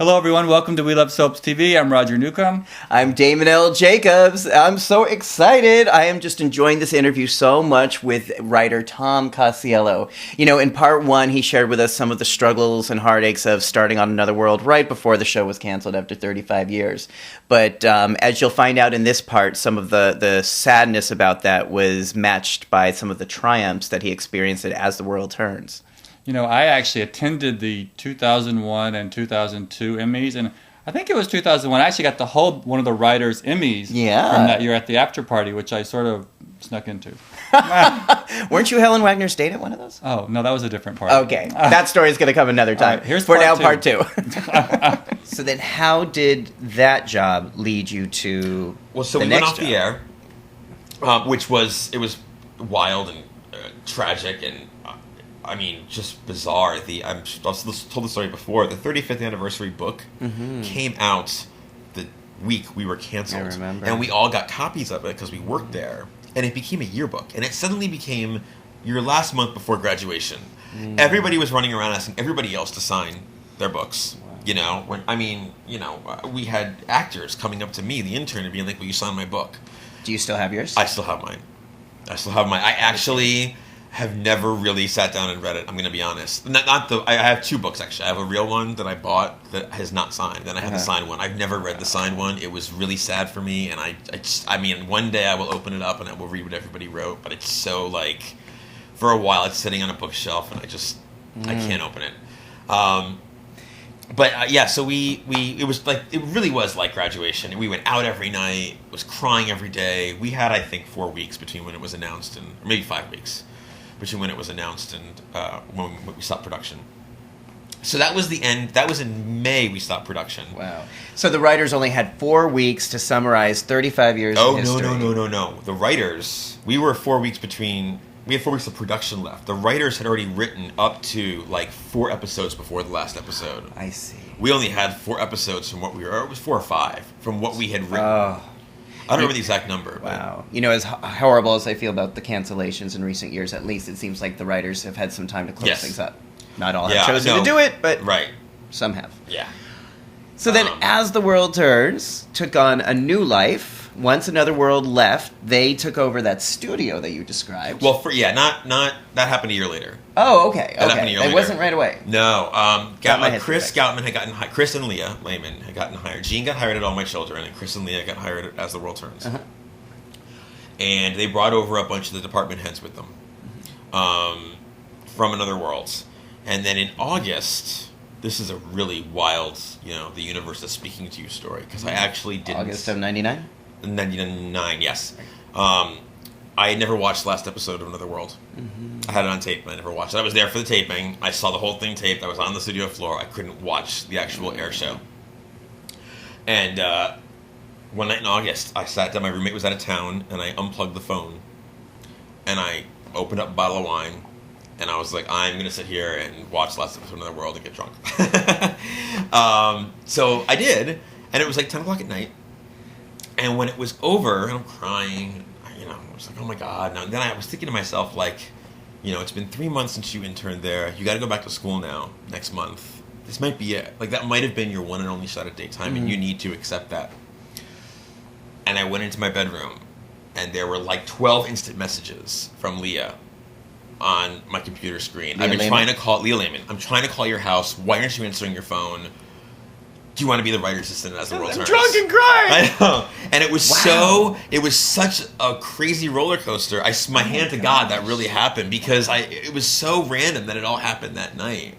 Hello, everyone. Welcome to We Love Soaps TV. I'm Roger Newcomb. I'm Damon L. Jacobs. I'm so excited. I am just enjoying this interview so much with writer Tom Casiello. You know, in part one, he shared with us some of the struggles and heartaches of starting on Another World right before the show was canceled after 35 years. But as you'll find out in this part, some of the sadness about that was matched by some of the triumphs that he experienced As the World Turns. You know, I actually attended the 2001 and 2002 Emmys, and I think it was 2001. I actually got to hold one of the writers' Emmys from that year at the after party, which I sort of snuck into. Weren't you Helen Wagner's date at one of those? Oh, no, that was a different part. Okay, that story's going to come another time. Right, here's For now, part two. So then how did that job lead you to so the we next went off job? the air, which was wild and tragic and I mean, just bizarre. I've told the story before. The 35th anniversary book came out the week we were canceled. I remember. And we all got copies of it because we worked there. And it became a yearbook. And it suddenly became your last month before graduation. Everybody was running around asking everybody else to sign their books. Wow. You know, we had actors coming up to me, the intern, and being like, will you sign my book? Do you still have yours? I still have mine. I actually have never really sat down and read it. I'm going to be honest. I have two books actually. I have a real one that I bought that has not signed. Then I have the signed one. I've never read the signed one. It was really sad for me, and I mean, one day I will open it up and I will read what everybody wrote. But it's so for a while it's sitting on a bookshelf, and I can't open it. So it really was like graduation. We went out every night. Was crying every day. We had, I think, 4 weeks between when it was announced or maybe 5 weeks between when it was announced and when we stopped production. So that was the end. That was in May we stopped production. Wow. So the writers only had 4 weeks to summarize 35 years of history. No. The writers, we had 4 weeks of production left. The writers had already written up to 4 episodes before the last episode. I see. We only had 4 episodes from what it was 4 or 5 from what we had written. Oh. I don't remember the exact number. Wow. You know, as horrible as I feel about the cancellations in recent years, at least it seems like the writers have had some time to close things up. Not all have chosen to do it, but some have. Yeah. So then, As the World Turns took on a new life. Once Another World left, they took over that studio that you described. Well, not that happened a year later. Oh, okay. That happened a year later. It wasn't right away. No. Chris Goutman had gotten hired. Chris and Leah Lehman had gotten hired. Gene got hired at All My Children, and Chris and Leah got hired at As the World Turns. And they brought over a bunch of the department heads with them from Another Worlds. And then in August, this is a really wild, the universe is speaking to you story, because I actually didn't... August of 99? 99, yes. I had never watched the last episode of Another World. I had it on tape, but I never watched it. I was there for the taping. I saw the whole thing taped. I was on the studio floor. I couldn't watch the actual air show. And one night in August, I sat down. My roommate was out of town, and I unplugged the phone. And I opened up a bottle of wine, and I was like, I'm going to sit here and watch the last episode of Another World and get drunk. So I did, and it was 10 o'clock at night. And when it was over, and I'm crying, I was like, oh my God. Now, then I was thinking to myself, it's been 3 months since you interned there. You got to go back to school now, next month. This might be it. That might have been your one and only shot at daytime, and you need to accept that. And I went into my bedroom, and there were 12 instant messages from Leah on my computer screen. Leah Lehman. I'm trying to call your house. Why aren't you answering your phone? Do you want to be the writer's assistant As the World Turns? I'm drunk and crying! I know. And it was it was such a crazy roller coaster. My hand to God that really happened, because it was so random that it all happened that night.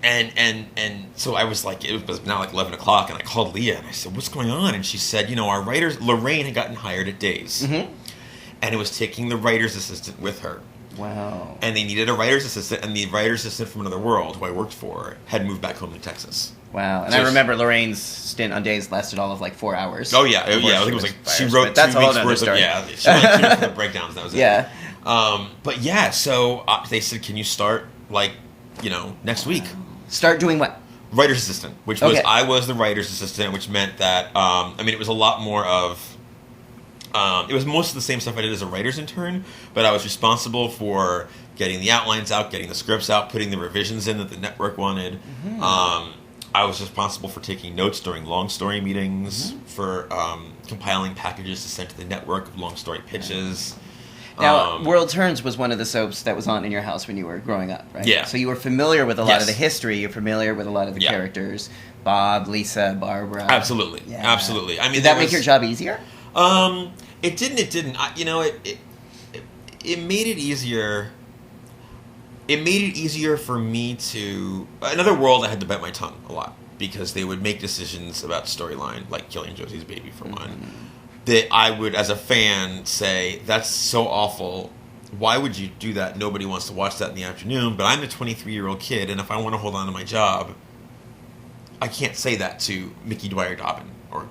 And so I was it was now 11 o'clock, and I called Leah, and I said, what's going on? And she said, our writers, Lorraine had gotten hired at Days. And it was taking the writer's assistant with her. Wow. And they needed a writer's assistant, and the writer's assistant from Another World, who I worked for, had moved back home to Texas. Wow. And I remember Lorraine's stint on Days lasted all of 4 hours. Oh, yeah. I think it was she wrote 2 weeks worth of... Yeah, she wrote 2 weeks of breakdowns, that was it. Yeah. So they said, can you start, next week? Start doing what? Writer's assistant, which was... I was the writer's assistant, which meant that... it was a lot more of... it was most of the same stuff I did as a writer's intern, but I was responsible for getting the outlines out, getting the scripts out, putting the revisions in that the network wanted, I was responsible for taking notes during long story meetings, for compiling packages to send to the network of long story pitches. Now, World Turns was one of the soaps that was on in your house when you were growing up, right? Yeah. So you were familiar with a lot of the history. You're familiar with a lot of the characters. Bob, Lisa, Barbara. Absolutely. Yeah. Absolutely. I mean, did that make your job easier? It didn't. It didn't. It made it easier. It made it easier for me to... Another World, I had to bite my tongue a lot because they would make decisions about storyline, like killing Josie's baby for one, that I would, as a fan, say, that's so awful. Why would you do that? Nobody wants to watch that in the afternoon, but I'm a 23-year-old kid, and if I want to hold on to my job, I can't say that to Mickey Dwyer-Dobbin or,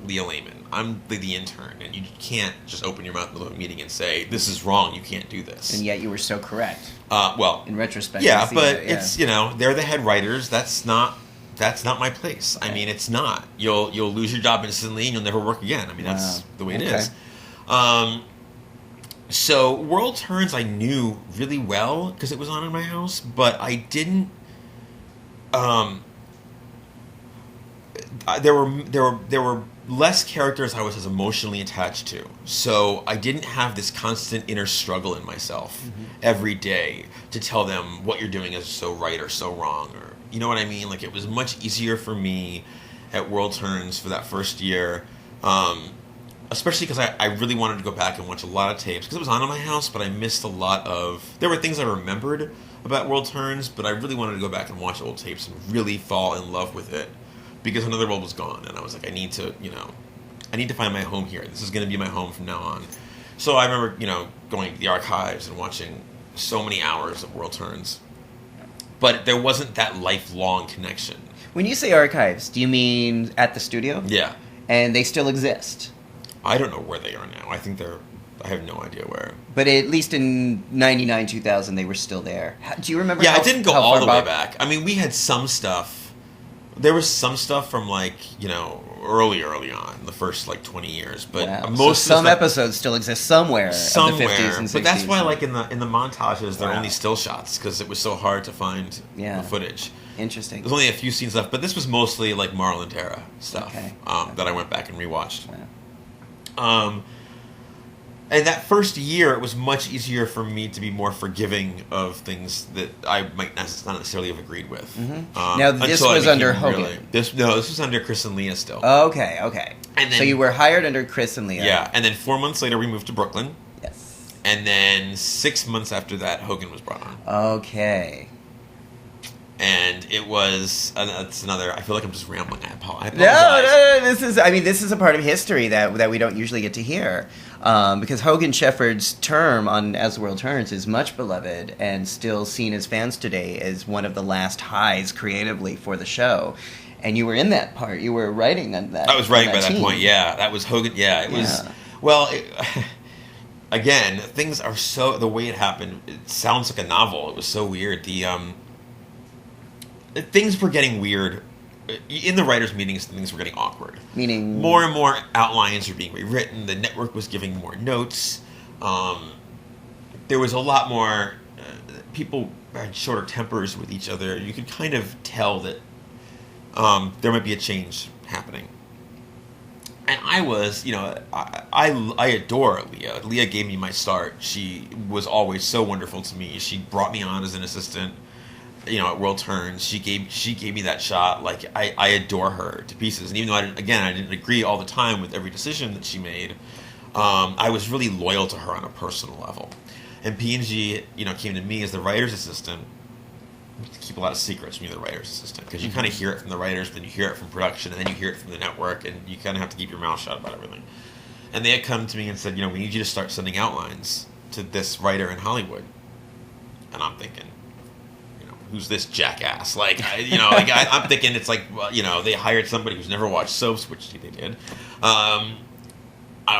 Leah Lehman. I'm the intern, and you can't just open your mouth in the meeting and say, this is wrong, you can't do this. And yet you were so correct. In retrospect. Yeah, but it's, they're the head writers. That's not my place. Okay. I mean, it's not. You'll lose your job instantly and you'll never work again. I mean, that's the way it is. So World Turns I knew really well because it was on in my house, but I didn't. There were less characters I was as emotionally attached to, so I didn't have this constant inner struggle in myself every day to tell them what you're doing is so right or so wrong, or you know what I mean. Like, it was much easier for me at World Turns for that first year, especially because I really wanted to go back and watch a lot of tapes because it was on in my house, but I missed a lot of. There were things I remembered about World Turns, but I really wanted to go back and watch old tapes and really fall in love with it. Because Another World was gone, and I was like, I need to find my home here. This is going to be my home from now on. So I remember, going to the archives and watching so many hours of World Turns. But there wasn't that lifelong connection. When you say archives, do you mean at the studio? Yeah. And they still exist? I don't know where they are now. I have no idea where. But at least in 99, 2000, they were still there. Do you remember? Yeah, I didn't go all the way back. I mean, we had some stuff. There was some stuff from early on, the first 20 years, but most so some episodes still exist somewhere. Of the 50s and 60s. But that's why, in the montages, they're only still shots because it was so hard to find the footage. Interesting. There's only a few scenes left, but this was mostly Marl and Tara stuff that I went back and rewatched. Wow. And that first year, it was much easier for me to be more forgiving of things that I might not necessarily have agreed with. Now, this was under Hogan. This was under Chris and Leah still. Okay. And then, so you were hired under Chris and Leah. Yeah, and then 4 months later, we moved to Brooklyn. Yes. And then 6 months after that, Hogan was brought on. Okay. And it was that's another. I feel like I'm just rambling. I apologize. No. This is a part of history that we don't usually get to hear, because Hogan Sheffer's term on As the World Turns is much beloved and still seen as fans today as one of the last highs creatively for the show. And you were in that part. You were writing on that. I was writing by that point. Yeah, that was Hogan. Yeah, it was. Well. Again, things are so. The way it happened, it sounds like a novel. It was so weird. Things were getting weird. In the writers' meetings, things were getting awkward. Meaning? More and more outlines were being rewritten. The network was giving more notes. There was a lot more... people had shorter tempers with each other. You could kind of tell that there might be a change happening. And I was, I adore Leah. Leah gave me my start. She was always so wonderful to me. She brought me on as an assistant. At World Turns, she gave me that shot. I adore her to pieces. And even though I didn't agree all the time with every decision that she made, I was really loyal to her on a personal level. And P&G, came to me as the writer's assistant. To keep a lot of secrets when you're the writer's assistant, because you kind of hear it from the writers, then you hear it from production, and then you hear it from the network, and you kind of have to keep your mouth shut about everything. And they had come to me and said, we need you to start sending outlines to this writer in Hollywood. And I'm thinking, who's this jackass? I'm thinking it's they hired somebody who's never watched soaps, which they did.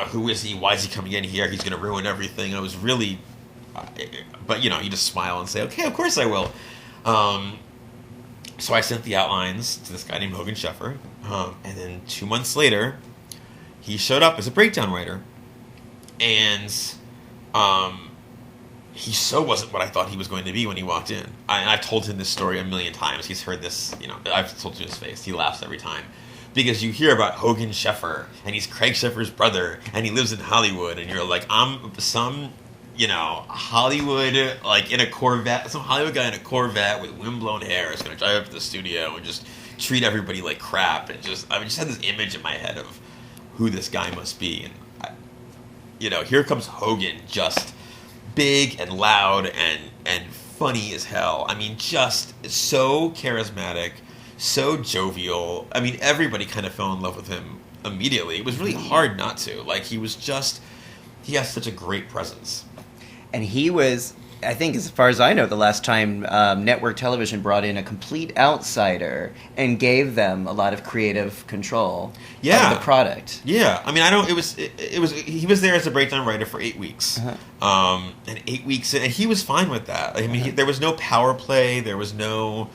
Who is he? Why is he coming in here? He's going to ruin everything. I was really, but you just smile and say, okay, of course I will. So I sent the outlines to this guy named Hogan Sheffer, and then 2 months later, he showed up as a breakdown writer, and he so wasn't what I thought he was going to be when he walked in. I've told him this story a million times. He's heard this, I've told you his face. He laughs every time. Because you hear about Hogan Sheffer, and he's Craig Sheffer's brother, and he lives in Hollywood, and you're like, I'm some, Hollywood, like in a Corvette, some Hollywood guy in a Corvette with windblown hair is going to drive up to the studio and just treat everybody like crap. And just had this image in my head of who this guy must be. And, here comes Hogan, just big and loud and funny as hell. I mean, just so charismatic, so jovial. I mean, everybody kind of fell in love with him immediately. It was really hard not to. Like, he has such a great presence. And he was, I think, as far as I know, the last time network television brought in a complete outsider and gave them a lot of creative control of the product. Yeah, I mean, he was there as a breakdown writer for 8 weeks, and 8 weeks, and he was fine with that. I mean, there was no power play. There was no.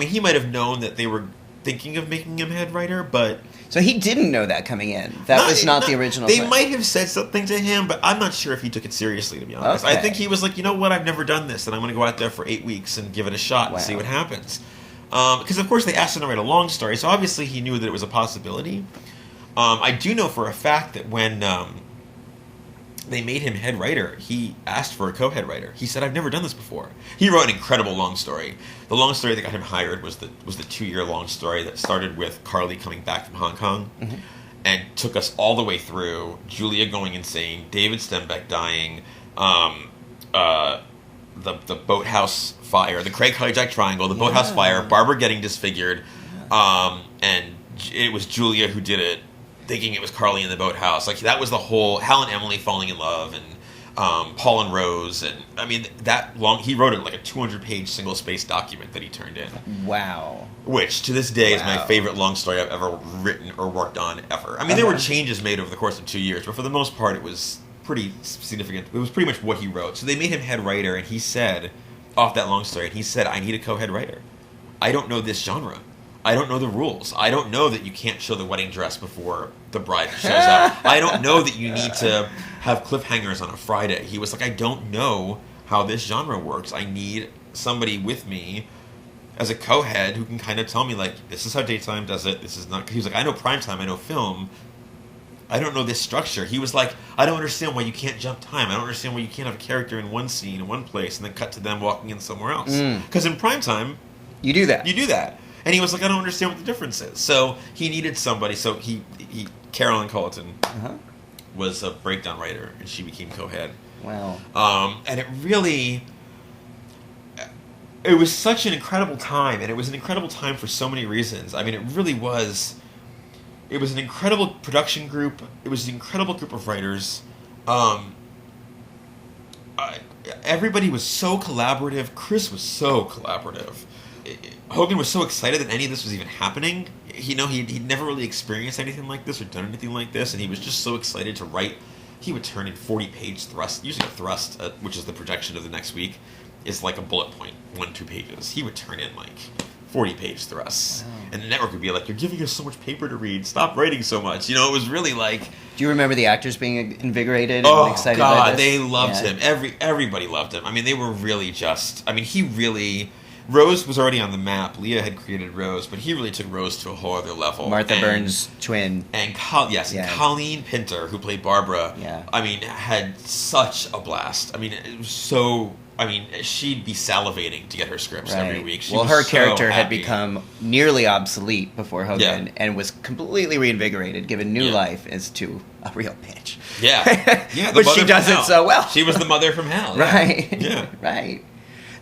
He might have known that they were thinking of making him head writer, but. So he didn't know that coming in. That was not the original They plan. might have said something to him, but I'm not sure if he took it seriously, to be honest. Okay. I think he was like, you know what, I've never done this, and I'm going to go out there for 8 weeks and give it a shot and see what happens. Because, of course, they asked him to write a long story, so obviously he knew that it was a possibility. I do know for a fact that when they made him head writer, he asked for a co-head writer. He said, I've never done this before. He wrote an incredible long story. The long story that got him hired was the 2-year long story that started with Carly coming back from Hong Kong and took us all the way through Julia going insane, David Stenbeck dying, the boathouse fire, the Craig hijack triangle, the boathouse fire, Barbara getting disfigured, and it was Julia who did it, thinking it was Carly in the boathouse. Like, that was the whole Hal and Emily falling in love, and Paul and Rose, and I mean, he wrote it like a 200-page single-spaced document that he turned in. Wow. Which, to this day, is my favorite long story I've ever written or worked on ever. I mean, there were changes made over the course of 2 years, but for the most part, it was pretty significant. It was pretty much what he wrote. So they made him head writer, and he said, off that long story, I need a co-head writer. I don't know this genre. I don't know the rules. I don't know that you can't show the wedding dress before the bride shows up. I don't know that you need to have cliffhangers on a Friday. He was like, I don't know how this genre works. I need somebody with me as a co-head who can kind of tell me, like, this is how daytime does it. This is not. He was like, I know primetime. I know film. I don't know this structure. He was like, I don't understand why you can't jump time. I don't understand why you can't have a character in one scene in one place and then cut to them walking in somewhere else. Because in primetime, you do that. You do that. And he was like, I don't understand what the difference is. So he needed somebody. So Carolyn Culleton was a breakdown writer, and she became co-head. Wow. And it was such an incredible time, and it was an incredible time for so many reasons. I mean, it really was. It was an incredible production group. It was an incredible group of writers. Everybody was so collaborative. Chris was so collaborative. Hogan was so excited that any of this was even happening. He'd never really experienced anything like this or done anything like this, and he was just so excited to write. He would turn in 40-page thrust. Usually a thrust, which is the projection of the next week, is like a bullet point, 1-2 pages. He would turn in like 40-page thrusts. Wow. And the network would be like, you're giving us so much paper to read. Stop writing so much. It was really like... Do you remember the actors being invigorated and excited God, by this? They loved him. Everybody loved him. I mean, they were really just... I mean, he really... Rose was already on the map. Leah had created Rose, but he really took Rose to a whole other level. Martha Burns' twin. And Colleen Pinter, who played Barbara, I mean, had such a blast. I mean, it was so... I mean, she'd be salivating to get her scripts every week. Her character had become nearly obsolete before Hogan and was completely reinvigorated, given new life as to a real bitch. Yeah. But she does it so well. She was the mother from hell. Right. Yeah. Right.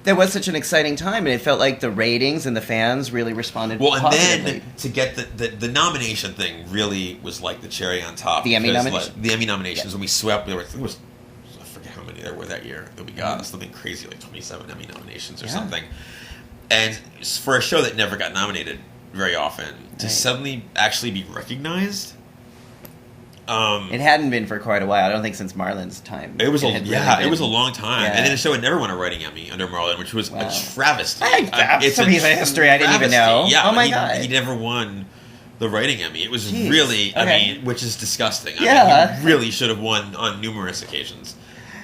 That was such an exciting time, and it felt like the ratings and the fans really responded positively. And then to get the nomination thing really was like the cherry on top. The Emmy nominations? The Emmy nominations, when we swept, I forget how many there were that year that we got. Something crazy, like 27 Emmy nominations or something. And for a show that never got nominated very often, to suddenly actually be recognized... it hadn't been for quite a while. I don't think since Marlon's time. It was a long time. And then the show had never won a writing Emmy under Marlon, which was a travesty. It's a piece of history I didn't even know. Yeah, oh my God. He never won the writing Emmy. It was really, I mean, which is disgusting. I mean, he really should have won on numerous occasions.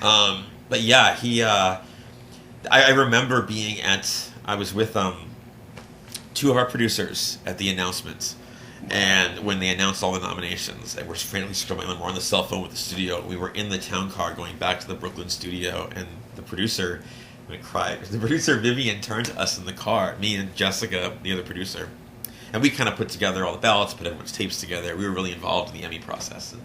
But But yeah, he. I remember being I was with two of our producers at the announcements, and when they announced all the nominations, and we're frantically scrubbing them, we're on the cell phone with the studio. We were in the town car going back to the Brooklyn studio, and the producer, I'm gonna cry. The producer Vivian turned to us in the car, me and Jessica, the other producer, and we kind of put together all the ballots, put everyone's tapes together. We were really involved in the Emmy process.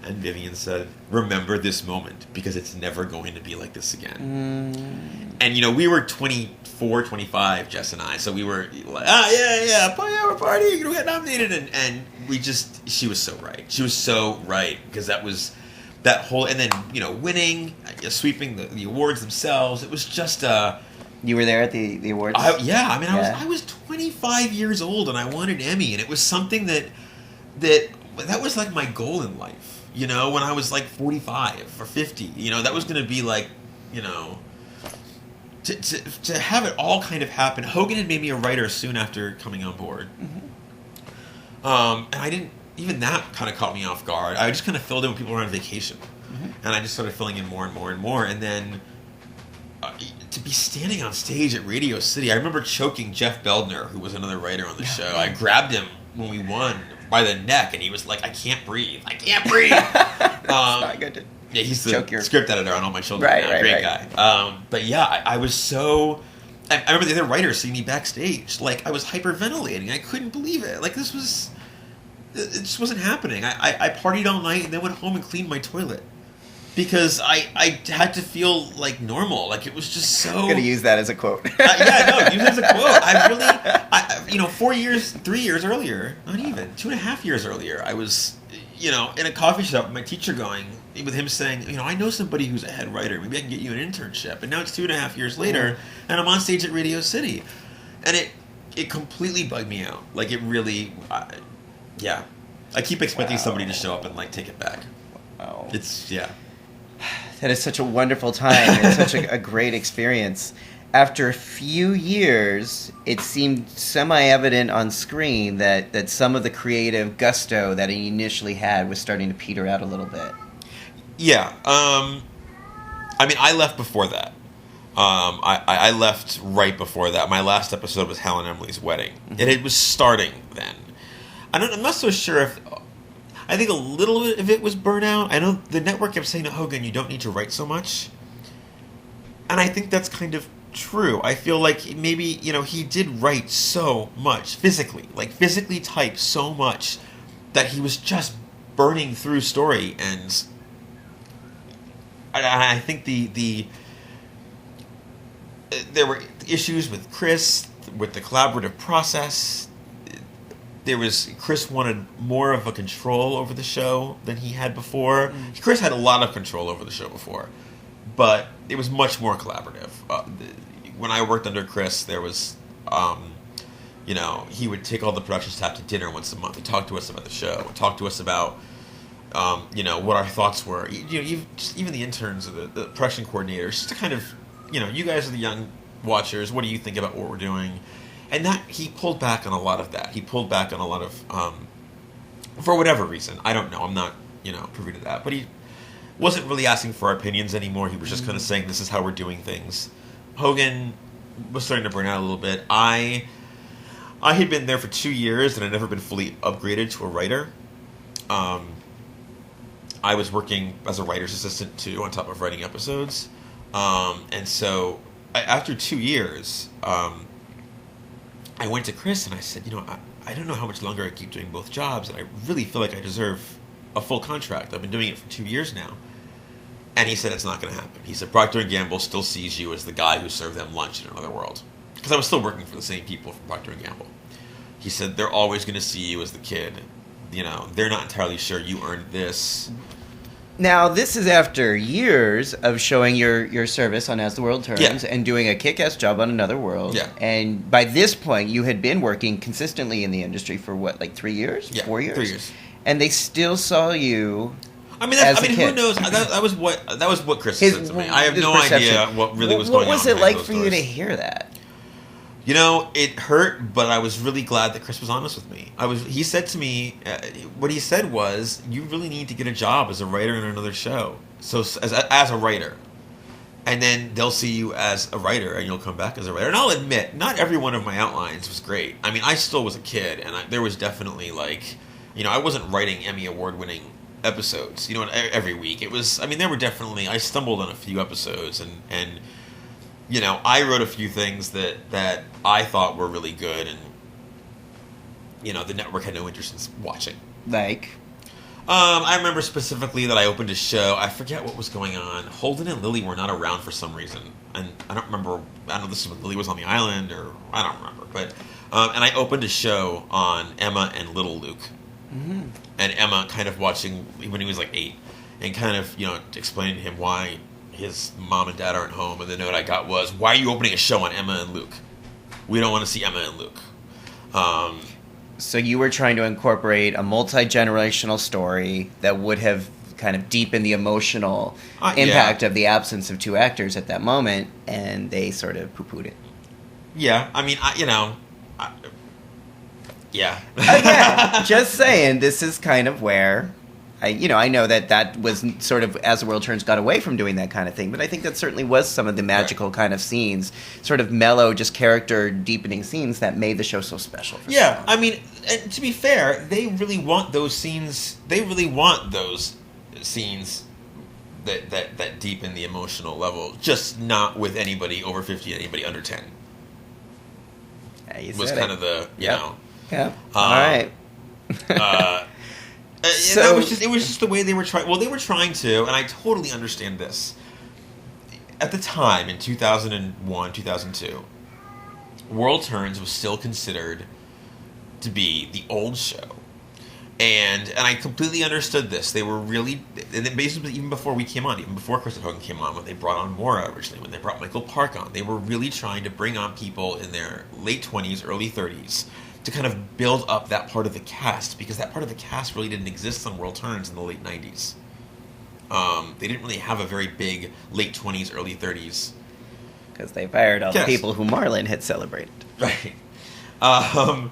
And Vivian said, remember this moment, because it's never going to be like this again. And, we were 24, 25, Jess and I, so we were like, yeah, we're partying, you're going to get nominated. And she was so right. She was so right, because that was that whole, and then, winning, sweeping the awards themselves, it was just You were there at the awards? I was 25 years old, and I won an Emmy, and it was something that was like my goal in life. When I was like 45 or 50, that was going to be like, to have it all kind of happen. Hogan had made me a writer soon after coming on board. And I didn't, even that kind of caught me off guard. I just kind of filled in when people were on vacation. And I just started filling in more and more and more. And then to be standing on stage at Radio City, I remember choking Jeff Beldner, who was another writer on the show. I grabbed him when we won by the neck, and he was like, I can't breathe. That's not good to yeah, he's the script editor on All My Children. Right, Great guy. But yeah, I was so... I remember the other writers seeing me backstage. Like, I was hyperventilating. I couldn't believe it. Like, this was... It just wasn't happening. I partied all night and then went home and cleaned my toilet. Because I had to feel like normal. Like, it was just so... I'm going to use that as a quote. Use it as a quote. 4 years, 3 years earlier, not even, 2.5 years earlier, I was, in a coffee shop with my teacher going, with him saying, I know somebody who's a head writer. Maybe I can get you an internship. And now it's 2.5 years later, and I'm on stage at Radio City. And it completely bugged me out. Like, it really, I keep expecting somebody to show up and, like, take it back. Wow. That is such a wonderful time. It's such a great experience. After a few years, it seemed semi-evident on screen that some of the creative gusto that he initially had was starting to peter out a little bit. Yeah. I left before that. I left right before that. My last episode was Hal and Emily's wedding. And it was starting then. I'm not so sure if... I think a little bit of it was burnout. I know the network kept saying to Hogan, you don't need to write so much. And I think that's kind of true. I feel like maybe, he did write so much physically type so much that he was just burning through story. And I think there were issues with Chris, with the collaborative process. Chris wanted more of a control over the show than he had before. Chris had a lot of control over the show before, but it was much more collaborative. When I worked under Chris, there was, he would take all the production staff to dinner once a month. He'd talk to us about the show, talk to us about, what our thoughts were. Even the interns or the production coordinators, just to kind of, you guys are the young watchers. What do you think about what we're doing? And that he pulled back on a lot of that. He pulled back on a lot of, for whatever reason. I don't know. I'm not, privy to that. But he wasn't really asking for our opinions anymore. He was just kind of saying, this is how we're doing things. Hogan was starting to burn out a little bit. I had been there for 2 years and I'd never been fully upgraded to a writer. I was working as a writer's assistant too, on top of writing episodes. And so after 2 years, I went to Chris and I said, I don't know how much longer I keep doing both jobs, and I really feel like I deserve a full contract. I've been doing it for 2 years now. And he said, it's not going to happen. He said, Procter & Gamble still sees you as the guy who served them lunch in another world. Because I was still working for the same people from Procter & Gamble. He said, they're always going to see you as the kid. They're not entirely sure you earned this. Now, this is after years of showing your service on As the World Turns and doing a kick-ass job on Another World. Yeah. And by this point, you had been working consistently in the industry for 3 years? Yeah, 4 years? 3 years. And they still saw you who knows? That was what Chris said to me. I have no idea what really was going on. What was it like for you to hear that? It hurt, but I was really glad that Chris was honest with me. He said to me, what he said was, you really need to get a job as a writer in another show. So as a writer. And then they'll see you as a writer, and you'll come back as a writer. And I'll admit, not every one of my outlines was great. I mean, I still was a kid, and there was definitely, like, you know, I wasn't writing Emmy award-winning episodes, you know, every week. It was, I mean, there were definitely, I stumbled on a few episodes, and you know, I wrote a few things that I thought were really good, and, you know, the network had no interest in watching. Like? I remember specifically that I opened a show. I forget what was going on. Holden and Lily were not around for some reason. And I don't remember. I don't know if this is when Lily was on the island, or I don't remember. But and I opened a show on Emma and little Luke. Mm-hmm. And Emma kind of watching when he was like 8. And kind of, you know, explaining to him why his mom and dad aren't home. And the note I got was, why are you opening a show on Emma and Luke? We don't want to see Emma and Luke. So you were trying to incorporate a multi-generational story that would have kind of deepened the emotional impact of the absence of 2 actors at that moment, and they sort of poo-pooed it. Yeah, I mean, yeah. Again, just saying, this is kind of where... I know that was sort of, As the World Turns, got away from doing that kind of thing, but I think that certainly was some of the magical kind of scenes, sort of mellow, just character-deepening scenes that made the show so special. Yeah, I mean, and to be fair, they really want those scenes. They really want those scenes that deepen the emotional level, just not with anybody over 50 and anybody under 10. Yeah, was kind of the, you know. Yeah. All right. So it was just the way they were trying. Well, they were trying to, and I totally understand this. At the time, in 2001, 2002, World Turns was still considered to be the old show, and I completely understood this. They were really, and then basically even before we came on, even before Christopher Hogan came on, when they brought on Maura originally, when they brought Michael Park on, they were really trying to bring on people in their late 20s, early 30s. To kind of build up that part of the cast, because that part of the cast really didn't exist on World Turns in the late 90s. They didn't really have a very big late 20s, early 30s. Because they fired all the people who Marlon had celebrated. Right. So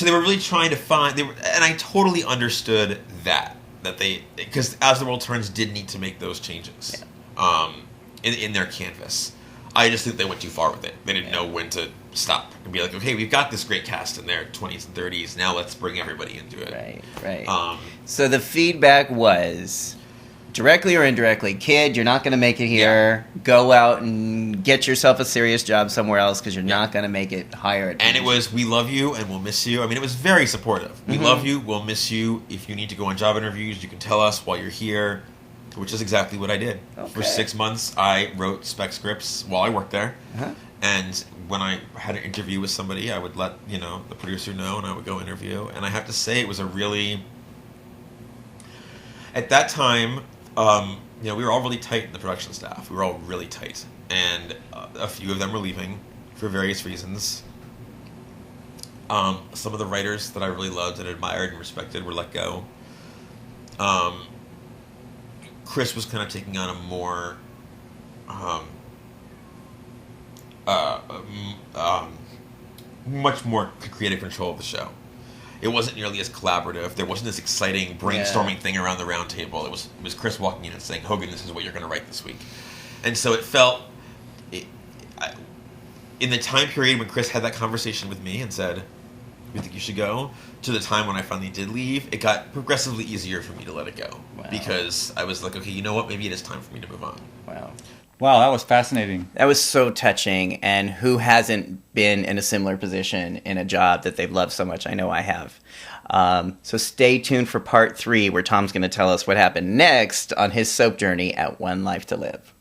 they were really trying to find... and I totally understood that they... Because As the World Turns did need to make those changes in their canvas. I just think they went too far with it. They didn't know when to stop and be like, okay, we've got this great cast in their 20s and 30s. Now let's bring everybody into it. Right. So the feedback was, directly or indirectly, kid, you're not going to make it here. Yeah. Go out and get yourself a serious job somewhere else because you're not going to make it higher. And it was, we love you and we'll miss you. I mean, it was very supportive. We love you, we'll miss you. If you need to go on job interviews, you can tell us while you're here. Which is exactly what I did. Okay. For 6 months, I wrote spec scripts while I worked there. Uh-huh. And when I had an interview with somebody, I would let, you know, the producer know, and I would go interview. And I have to say, it was a really... At that time, you know, we were all really tight in the production staff. We were all really tight. And a few of them were leaving for various reasons. Some of the writers that I really loved and admired and respected were let go. Chris was kind of taking on a more much more creative control of the show. It wasn't nearly as collaborative. There wasn't this exciting brainstorming thing around the round table. It was Chris walking in and saying, Hogan, this is what you're going to write this week. And so it felt... in the time period when Chris had that conversation with me and said, we think you should go, to the time when I finally did leave, it got progressively easier for me to let it go. Wow. Because I was like, okay, you know what? Maybe it is time for me to move on. Wow, that was fascinating. That was so touching. And who hasn't been in a similar position in a job that they've loved so much? I know I have. So stay tuned for part 3, where Tom's going to tell us what happened next on his soap journey at One Life to Live.